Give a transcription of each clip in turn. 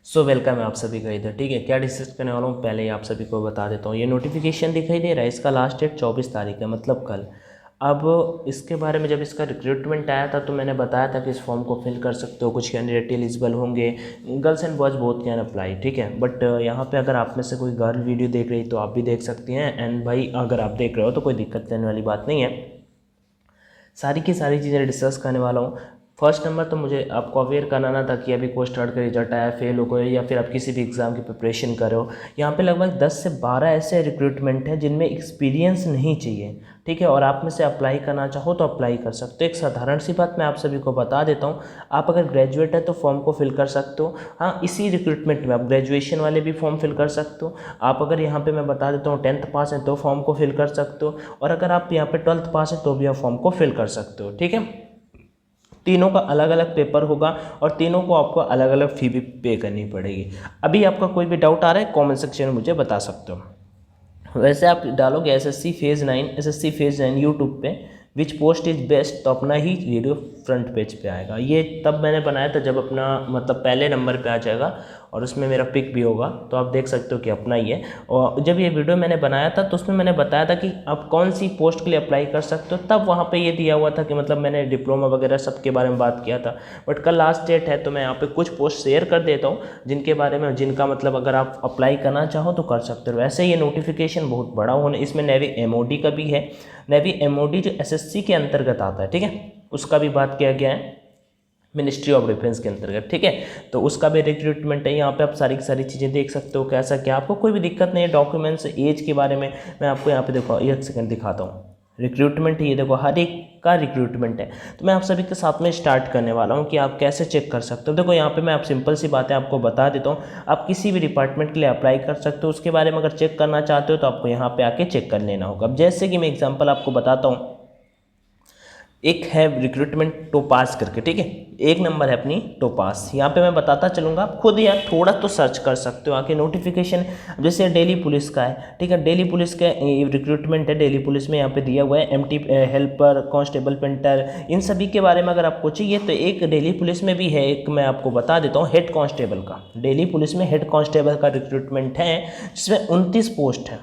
Welcome है आप सभी का इधर। ठीक है, क्या डिस्कस करने वाला हूँ पहले ही आप सभी को बता देता हूँ। ये नोटिफिकेशन दिखाई दे रहा है, इसका लास्ट डेट 24 तारीख है, मतलब कल। अब इसके बारे में जब इसका रिक्रूटमेंट आया था तो मैंने बताया था कि इस फॉर्म को फिल कर सकते हो, कुछ कैंडिडेट एलिजिबल होंगे, girls and boys both can apply. ठीक है, बट यहाँ पे अगर आप में से कोई गर्ल वीडियो देख रही तो आप भी देख सकती हैं, एंड भाई अगर आप देख रहे हो तो कोई दिक्कत करने वाली बात नहीं है। सारी की सारी चीज़ें डिस्कस करने वाला हूँ। फर्स्ट नंबर तो मुझे आपको अवेयर कराना था कि अभी कोस्ट थर्ड का रिजल्ट आया, फेल हो गए या फिर आप किसी भी एग्ज़ाम की प्रिपरेशन कर रहे हो। यहाँ पे लगभग 10 से 12 ऐसे रिक्रूटमेंट हैं जिनमें एक्सपीरियंस नहीं चाहिए। ठीक है, और आप में से अप्लाई करना चाहो तो अप्लाई कर सकते हो। एक साधारण सी बात मैं आप सभी को बता देता हूँ, आप अगर ग्रेजुएट है तो फॉर्म को फिल कर सकते हो। हाँ, इसी रिक्रूटमेंट में आप ग्रेजुएशन वाले भी फॉर्म फिल कर सकते हो। आप अगर यहाँ पे मैं बता देता हूँ 10th पास है तो फॉर्म को फिल कर सकते हो, और अगर आप यहाँ पे 12th पास है तो भी आप फॉर्म को फिल कर सकते हो। ठीक है, तीनों का अलग अलग पेपर होगा और तीनों को आपको अलग अलग फ़ी भी पे करनी पड़ेगी। अभी आपका कोई भी डाउट आ रहा है कमेंट सेक्शन में मुझे बता सकते हो। वैसे आप डालोगे एसएससी फेज़ 9 यूट्यूब पे विच पोस्ट इज़ बेस्ट तो अपना ही वीडियो फ्रंट पेज पे आएगा। ये तब मैंने बनाया था जब अपना मतलब पहले नंबर पे आ जाएगा और उसमें मेरा पिक भी होगा, तो आप देख सकते हो कि अपना ही है। और जब ये वीडियो मैंने बनाया था तो उसमें मैंने बताया था कि आप कौन सी पोस्ट के लिए अप्लाई कर सकते हो, तब वहाँ पे ये दिया हुआ था कि मतलब मैंने डिप्लोमा वगैरह सब के बारे में बात किया था। बट कल लास्ट डेट है तो मैं यहाँ पे कुछ पोस्ट शेयर कर देता हूँ जिनके बारे में जिनका मतलब अगर आप अप्लाई करना चाहो तो कर सकते हो। वैसे ये नोटिफिकेशन बहुत बड़ा होने, इसमें नेवी एमओडी का भी है। नेवी एमओडी जो एसएससी के अंतर्गत आता है, ठीक है, उसका भी बात किया गया है, मिनिस्ट्री ऑफ डिफेंस के अंतर्गत। ठीक है, तो उसका भी रिक्रूटमेंट है। यहाँ पे आप सारी की सारी चीज़ें देख सकते हो कैसा क्या, आपको कोई भी दिक्कत नहीं है। डॉक्यूमेंट्स एज के बारे में मैं आपको यहाँ पे देखो एक सेकंड दिखाता हूँ। रिक्रूटमेंट ये देखो, हर एक का रिक्रूटमेंट है। तो मैं आप सभी के साथ में स्टार्ट करने वाला हूँ कि आप कैसे चेक कर सकते हो। देखो यहाँ पे मैं आप सिंपल सी बातें आपको बता देता हूँ। आप किसी भी डिपार्टमेंट के लिए अप्लाई कर सकते हो, उसके बारे में अगर चेक करना चाहते हो तो आपको यहाँ पे आके चेक कर लेना होगा। अब जैसे कि मैं एग्जाम्पल आपको बताता हूँ, एक है रिक्रूटमेंट टोपास करके, ठीक है, एक नंबर है अपनी टोपास। यहाँ पे मैं बताता चलूँगा, आप खुद यार थोड़ा तो सर्च कर सकते हो आके नोटिफिकेशन। जैसे दिल्ली पुलिस का है, ठीक है, दिल्ली पुलिस का रिक्रूटमेंट है। दिल्ली पुलिस में यहाँ पे दिया हुआ है एमटी हेल्पर, कांस्टेबल, पेंटर, इन सभी के बारे में अगर आपको चाहिए तो एक दिल्ली पुलिस में भी है। एक मैं आपको बता देता हूँ हेड कांस्टेबल का, दिल्ली पुलिस में हेड कांस्टेबल का रिक्रूटमेंट है जिसमें 29 पोस्ट है,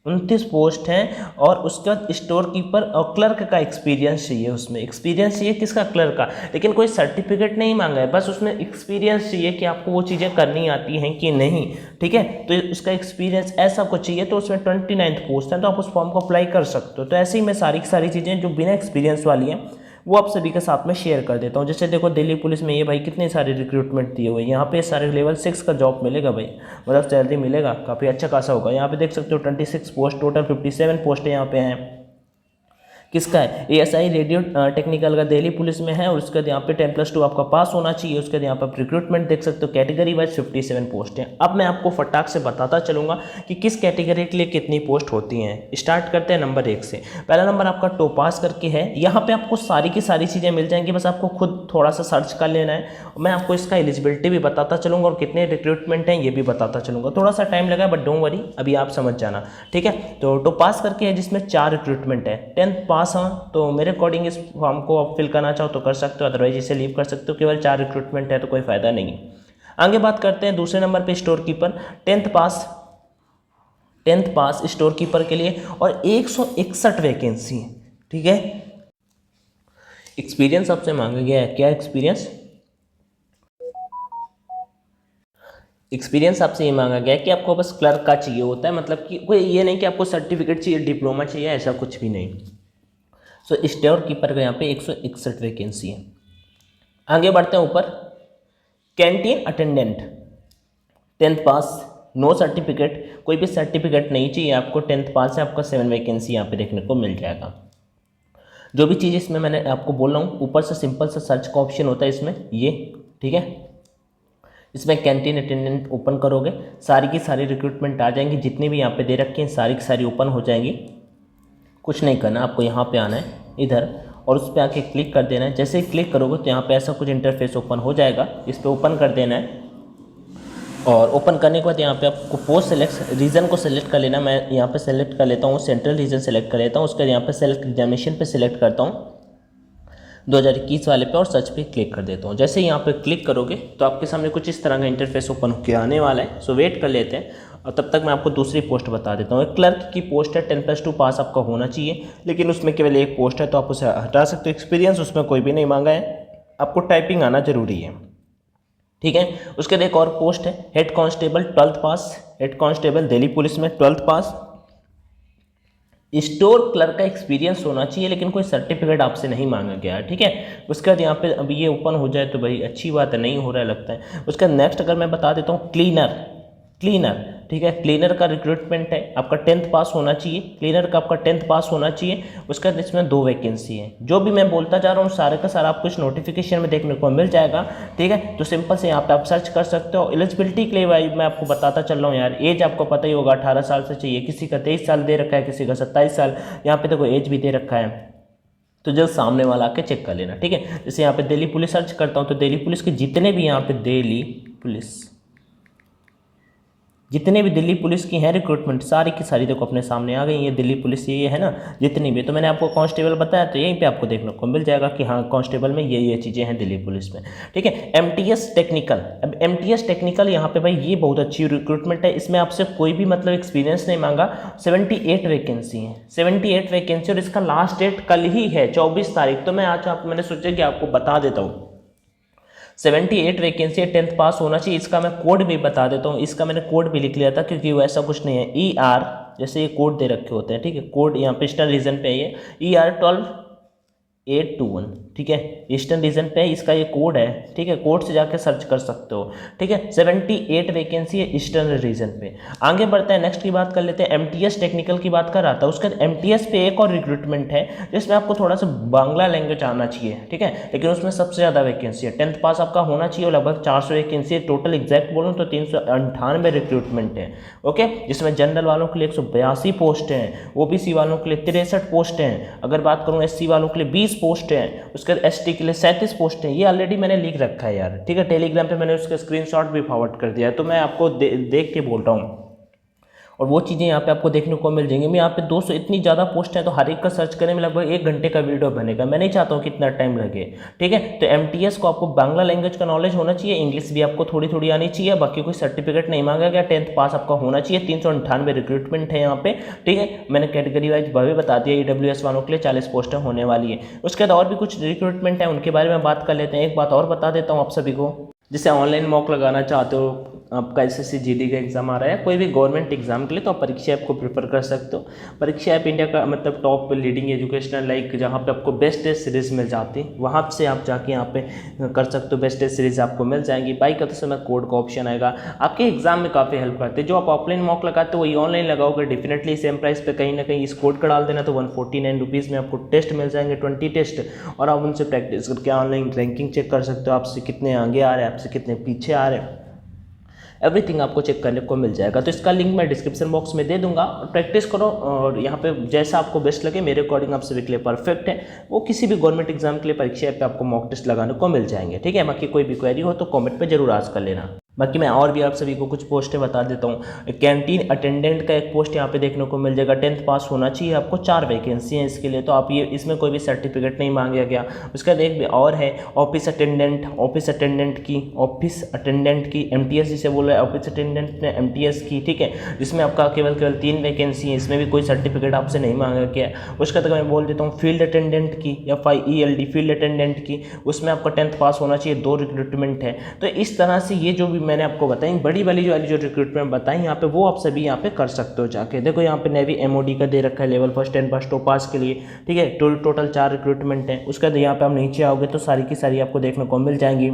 29 पोस्ट हैं। और उसके बाद स्टोर कीपर और क्लर्क का एक्सपीरियंस चाहिए। उसमें एक्सपीरियंस चाहिए किसका, क्लर्क का, लेकिन कोई सर्टिफिकेट नहीं मांगा है, बस उसमें एक्सपीरियंस चाहिए कि आपको वो चीज़ें करनी आती हैं कि नहीं। ठीक है, तो उसका एक्सपीरियंस ऐसा कुछ चाहिए, तो उसमें 29 पोस्ट हैं, तो आप उस फॉर्म को अप्लाई कर सकते हो। तो ऐसे ही मैं सारी की सारी चीज़ें जो बिना एक्सपीरियंस वाली हैं वो आप सभी के साथ में शेयर कर देता हूँ। जैसे देखो दिल्ली पुलिस में ये भाई कितने सारे रिक्रूटमेंट दिए हुए हैं, यहाँ पे सारे लेवल 6 का जॉब मिलेगा भाई, मतलब सैलरी मिलेगा, काफ़ी अच्छा खासा होगा। यहाँ पे देख सकते हो 26 पोस्ट, टोटल 57 पोस्ट यहाँ पे हैं। किसका है, एएसआई रेडियो टेक्निकल का दिल्ली पुलिस में है, और उसके बाद यहाँ पे 10+2 आपका पास होना चाहिए। उसके बाद यहाँ पर रिक्रूटमेंट देख सकते हो, कैटेगरी वाइज 57 पोस्ट हैं। अब मैं आपको फटाक से बताता चलूँगा कि किस कैटेगरी के लिए कितनी पोस्ट होती हैं। स्टार्ट करते हैं नंबर 1 से। पहला नंबर आपका टोपास करके है, यहाँ पे आपको सारी की सारी चीज़ें मिल जाएंगी, बस आपको खुद थोड़ा सा सर्च कर लेना है। मैं आपको इसका एलिजिबिलिटी भी बताता चलूँगा और कितने रिक्रूटमेंट हैं ये भी बताता चलूँगा। थोड़ा सा टाइम लगा बट डोंट वरी, अभी आप समझ जाना। ठीक है, तो टोपास करके है जिसमें 4 रिक्रूटमेंट है। 10th पास हाँ, तो मेरे अकॉर्डिंग इस फॉर्म को आप फिल करना चाहो तो कर सकते हो, अदरवाइज इसे लीव कर सकते हो। केवल 4 रिक्रूटमेंट है तो कोई फायदा नहीं है। आगे बात करते हैं दूसरे नंबर पे स्टोर कीपर, 10th पास स्टोर कीपर के लिए, और 161 वैकेंसी है। ठीक है, एक्सपीरियंस आपसे मांगा गया है, क्या एक्सपीरियंस, एक्सपीरियंस आपसे ये मांगा गया है कि आपको बस क्लर्क का चाहिए होता है, मतलब कि कोई ये नहीं कि आपको सर्टिफिकेट चाहिए, डिप्लोमा चाहिए, ऐसा कुछ भी नहीं। सो स्टोर कीपर का यहाँ पे 161 वैकेंसी है। आगे बढ़ते हैं ऊपर, कैंटीन अटेंडेंट, 10th पास, नो सर्टिफिकेट, कोई भी सर्टिफिकेट नहीं चाहिए आपको, 10th पास है, आपका 7 वैकेंसी यहाँ पे देखने को मिल जाएगा। जो भी चीज़ इसमें मैंने आपको बोल रहा हूँ, ऊपर से सिंपल सा सर्च का ऑप्शन होता है इसमें ये, ठीक है, इसमें कैंटीन अटेंडेंट ओपन करोगे, सारी की सारी रिक्रूटमेंट आ जाएंगी, जितनी भी यहाँ पे दे रखी हैं सारी की सारी ओपन हो जाएंगी। कुछ नहीं करना, आपको यहाँ पे आना है इधर और उस पर आके क्लिक कर देना है। जैसे ही क्लिक करोगे तो यहाँ पे ऐसा कुछ इंटरफेस ओपन हो जाएगा, इस पर ओपन कर देना है। और ओपन करने के बाद यहाँ पे आपको पोस्ट सेलेक्ट रीजन को सेलेक्ट कर लेना। मैं यहाँ पे सेलेक्ट कर लेता हूँ, सेंट्रल रीजन सेलेक्ट कर लेता हूँ। उसके बाद यहाँ पे सेलेक्ट एग्जामिनेशन पे सेलेक्ट करता हूँ। 2021 वाले पे और सर्च पे क्लिक कर देता हूँ। जैसे ही यहाँ पे क्लिक करोगे तो आपके सामने कुछ इस तरह का इंटरफेस ओपन होकर आने वाला है। सो वेट कर लेते हैं और तब तक मैं आपको दूसरी पोस्ट बता देता हूँ। एक क्लर्क की पोस्ट है, 10+2 पास आपका होना चाहिए, लेकिन उसमें केवल एक पोस्ट है तो आप उसे हटा सकते हो। एक्सपीरियंस उसमें कोई भी नहीं मांगा है, आपको टाइपिंग आना जरूरी है, ठीक है। उसके बाद एक और पोस्ट है हेड कांस्टेबल 12th पास, हेड कांस्टेबल दिल्ली पुलिस में 12th पास। स्टोर क्लर्क का एक्सपीरियंस होना चाहिए, लेकिन कोई सर्टिफिकेट आपसे नहीं मांगा गया है, ठीक है। उसके बाद यहाँ पे अभी ये ओपन हो जाए तो भाई अच्छी बात है, नहीं हो रहा है लगता है। उसका नेक्स्ट अगर मैं बता देता हूँ क्लीनर, ठीक है। क्लीनर का रिक्रूटमेंट है, आपका 10th पास होना चाहिए, क्लीनर का आपका 10th पास होना चाहिए। उसका इसमें 2 वैकेंसी है। जो भी मैं बोलता जा रहा हूँ सारे का सारा आपको इस नोटिफिकेशन में देखने को मिल जाएगा, ठीक है। तो सिंपल से यहाँ पे आप सर्च कर सकते हो। एलिजिबिलिटी के लिए भाई मैं आपको बताता चल रहा हूँ यार, एज आपको पता ही होगा 18 साल से चाहिए, किसी का 23 साल दे रखा है, किसी का 27 साल, यहाँ पे देखो एज भी दे रखा है, तो जब सामने वाला आके चेक कर लेना, ठीक है। जैसे यहाँ पे दिल्ली पुलिस सर्च करता हूँ तो दिल्ली पुलिस के जितने भी यहाँ पे जितने भी दिल्ली पुलिस की हैं रिक्रूटमेंट सारी की सारी देखो अपने सामने आ गई। ये दिल्ली पुलिस ये है ना जितनी भी, तो मैंने आपको कांस्टेबल बताया तो यहीं पे आपको देखने को मिल जाएगा कि हाँ कांस्टेबल में ये चीज़ें हैं दिल्ली पुलिस में, ठीक है। एमटीएस टेक्निकल, अब एमटीएस टेक्निकल यहाँ पे भाई ये बहुत अच्छी रिक्रूटमेंट है, इसमें आपसे कोई भी मतलब एक्सपीरियंस नहीं मांगा। 78 वैकेंसी है, 78 वैकेंसी, और इसका लास्ट डेट कल ही है 24 तारीख। तो मैं आज मैंने सोचा कि आपको बता देता हूँ 78 वैकेंसी है, 10th पास होना चाहिए। इसका मैं कोड भी बता देता हूँ, इसका मैंने कोड भी लिख लिया था क्योंकि वैसा कुछ नहीं है। ER जैसे ये कोड दे रखे होते हैं, ठीक है, कोड यहाँ पे ईस्टर्न रीजन पे है ये ER 12821, ठीक है, ईस्टर्न रीजन पे इसका ये कोड है, ठीक है। कोड से जाके सर्च कर सकते हो, ठीक है। 78 वैकेंसी है ईस्टर्न रीजन पे। आगे बढ़ते हैं, नेक्स्ट की बात कर लेते हैं। एमटीएस टेक्निकल की बात कर रहा था, उसके बाद एमटीएस पे एक और रिक्रूटमेंट है जिसमें आपको थोड़ा सा बांग्ला लैंग्वेज आना चाहिए, ठीक है, लेकिन उसमें सबसे ज़्यादा वैकेंसी है। 10th पास आपका होना चाहिए और लगभग 400 वैकेंसी है टोटल, एग्जैक्ट बोलूँ तो 398 रिक्रूटमेंट है, ओके। जिसमें जनरल वालों के लिए 182 पोस्ट हैं, ओबीसी वालों के लिए 63 पोस्ट हैं, अगर बात करूँ एससी वालों के लिए 20 पोस्ट हैं, उसके बाद एसटी के लिए 37 पोस्ट हैं। ये ऑलरेडी मैंने लिख रखा है यार, ठीक है, टेलीग्राम पे मैंने उसका स्क्रीनशॉट भी फॉरवर्ड कर दिया है, तो मैं आपको देख के बोल रहा हूँ और वो चीज़ें यहाँ पे आपको देखने को मिल जाएंगी। मैं यहाँ पे 200 इतनी ज़्यादा पोस्ट है तो हर एक का सर्च करने में लगभग 1 घंटे का वीडियो बनेगा, मैं नहीं चाहता हूँ कि इतना टाइम लगे, ठीक है। तो एमटीएस को आपको बांग्ला लैंग्वेज का नॉलेज होना चाहिए, इंग्लिश भी आपको थोड़ी थोड़ी आनी चाहिए, बाकी कोई सर्टिफिकेट नहीं मांगा गया, 10th पास आपका होना चाहिए। 398 रिक्रूटमेंट है यहाँ पे, ठीक है। मैंने कैटेगरी वाइज भी बता दिया, EWS वालों के लिए 40 पोस्टें होने वाली है। उसके बाद और भी कुछ रिक्रूटमेंट है, उनके बारे में बात कर लेते हैं। एक बात और बता देता हूँ आप सभी को, जैसे ऑनलाइन मॉक लगाना चाहते हो, आपका SSC GD का एग्जाम आ रहा है, कोई भी गवर्नमेंट एग्जाम के लिए, तो आप परीक्षा ऐप को प्रेफर कर सकते हो। परीक्षा ऐप इंडिया का मतलब टॉप लीडिंग एजुकेशनल, लाइक जहाँ पे आपको बेस्ट टेस्ट सीरीज मिल जाती है, वहाँ से आप जाके यहाँ पे कर सकते हो, बेस्ट टेस्ट सीरीज आपको मिल जाएंगी। बाई करते समय कोड का ऑप्शन आएगा, आपके एग्जाम में काफ़ी हेल्प करते हैं। जो आप ऑफलाइन मॉक लगाते हो वही ऑनलाइन लगाओगे, डेफिनेटली सेम प्राइस पे कहीं ना कहीं इस कोड का डाल देना, तो 149 रुपीज़ में आपको टेस्ट मिल जाएंगे, 20 टेस्ट, और आप उनसे प्रैक्टिस करके ऑनलाइन रैंकिंग चेक कर सकते हो, आपसे कितने आगे आ रहे हैं, आपसे कितने पीछे आ रहे हैं, एवरीथिंग आपको चेक करने को मिल जाएगा। तो इसका लिंक मैं डिस्क्रिप्शन बॉक्स में दे दूंगा, प्रैक्टिस करो और यहाँ पे जैसा आपको बेस्ट लगे, मेरे अकॉर्डिंग आप सभी के लिए परफेक्ट है। वो किसी भी गवर्नमेंट एग्जाम के लिए परीक्षा ऐप पे आपको मॉक टेस्ट लगाने को मिल जाएंगे, ठीक है। बाकी कोई भी क्वेरी हो तो कमेंट पे जरूर आस्क कर लेना। बाकी मैं और भी आप सभी को कुछ पोस्टें बता देता हूँ। कैंटीन अटेंडेंट का एक पोस्ट यहाँ पे देखने को मिल जाएगा, 10th पास होना चाहिए आपको, 4 वैकेंसी हैं इसके लिए, तो आप ये इसमें कोई भी सर्टिफिकेट नहीं मांगा गया। उसका एक भी और है ऑफिस अटेंडेंट की MTS जिसे बोल रहा है, ऑफिस अटेंडेंट ने MTS की, ठीक है, जिसमें आपका केवल 3 वैकेंसी है, इसमें भी कोई सर्टिफिकेट आपसे नहीं मांगा गया। उसका तक मैं बोल देता हूँ फील्ड अटेंडेंट की, FIELD फील्ड अटेंडेंट की, उसमें आपका 10th पास होना चाहिए, 2 रिक्रूटमेंट है। तो इस तरह से ये जो भी मैंने आपको बताई बड़ी वाली जो रिक्रूटमेंट बताई यहाँ पे, वो आप सभी यहाँ पे कर सकते हो जाके। देखो यहाँ पे नेवी MOD का दे रखा है लेवल फर्स्ट 10+2 पास के लिए, ठीक है, टोटल 4 रिक्रूटमेंट है। उसके बाद यहाँ पे आप नीचे आओगे तो सारी की सारी आपको देखने को मिल जाएंगी।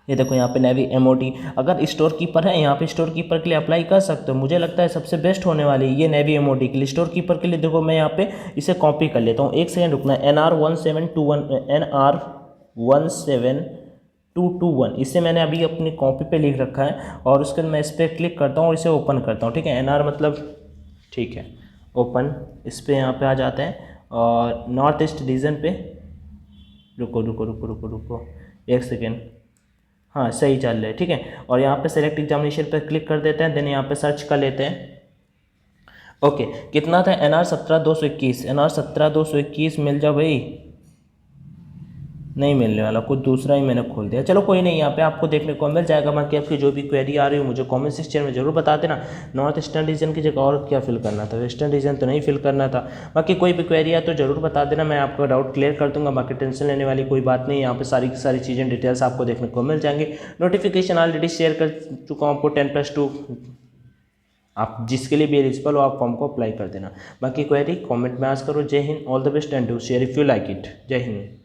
ये देखो यहाँ पे नेवी MOD, अगर स्टोर कीपर है यहाँ पे स्टोर कीपर के लिए अप्लाई कर सकते हो। मुझे लगता है सबसे बेस्ट होने वाली ये नेवी MOD के लिए। स्टोर कीपर के लिए देखो मैं यहाँ पे इसे कॉपी कर लेता हूँ, 1 सेकंड रुकना है। NR1721 इसे मैंने अभी अपनी कॉपी पे लिख रखा है, और उसके बाद मैं इस पर क्लिक करता हूँ और इसे ओपन करता हूँ, ठीक है। NR मतलब ठीक है, ओपन, इस पर यहाँ पे आ जाते हैं और नॉर्थ ईस्ट रीजन पे, रुको 1 सेकेंड, हाँ सही चल रहा है, ठीक है। और यहाँ पे सेलेक्ट एग्जामिनेशन पर क्लिक कर देते हैं, देन यहाँ पे सर्च कर लेते हैं। ओके, कितना था NR 17 221, NR 17 221 मिल जाओ भाई, नहीं मिलने वाला, कुछ दूसरा ही मैंने खोल दिया। चलो कोई नहीं, यहाँ पे आपको देखने को मिल जाएगा। बाकी आपकी जो भी क्वेरी आ रही हो मुझे कमेंट सेक्शन में जरूर बता देना। नॉर्थ ईस्टर्न रीजन की जगह और क्या फिल करना था, वेस्टर्न रीजन तो नहीं फिल करना था। बाकी कोई भी क्वेरी है तो जरूर बता देना, मैं आपका डाउट क्लियर कर दूंगा। बाकी टेंशन लेने वाली कोई बात नहीं, यहाँ पे सारी की सारी चीज़ें डिटेल्स आपको देखने को मिल जाएंगी। नोटिफिकेशन ऑलरेडी शेयर कर चुका हूँ आपको 10+2, आप जिसके लिए भी एलिजिबल हो आप फॉर्म को अप्लाई कर देना। बाकी क्वेरी कमेंट में आंसर करो। जय Hind, all the best and do share if you like it. जय हिंद।